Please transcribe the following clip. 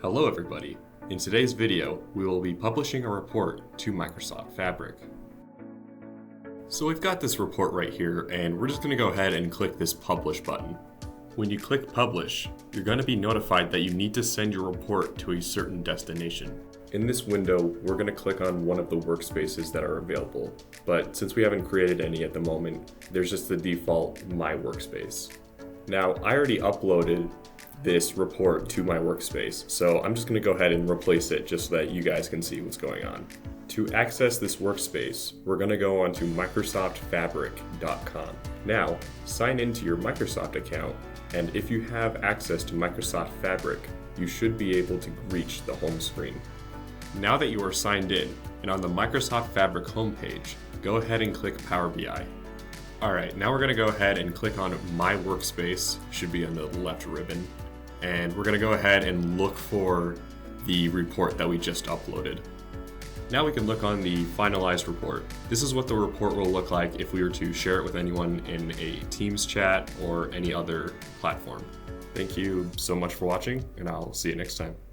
Hello everybody. In today's video, we will be publishing a report to Microsoft Fabric. So we've got this report right here, and we're just going to go ahead and click this publish button. When you click publish, you're going to be notified that you need to send your report to a certain destination. In this window, we're going to click on one of the workspaces that are available, but since we haven't created any at the moment, there's just the default My Workspace. Now, I already uploaded this report to my workspace, so I'm just going to go ahead and replace it just so that you guys can see what's going on. To access this workspace, we're going to go onto microsoftfabric.com. Now, sign into your Microsoft account, and if you have access to Microsoft Fabric, you should be able to reach the home screen. Now that you are signed in and on the Microsoft Fabric homepage, go ahead and click Power BI. Alright, now we're going to go ahead and click on My Workspace, should be on the left ribbon, and we're going to go ahead and look for the report that we just uploaded. Now we can look on the finalized report. This is what the report will look like if we were to share it with anyone in a Teams chat or any other platform. Thank you so much for watching, and I'll see you next time.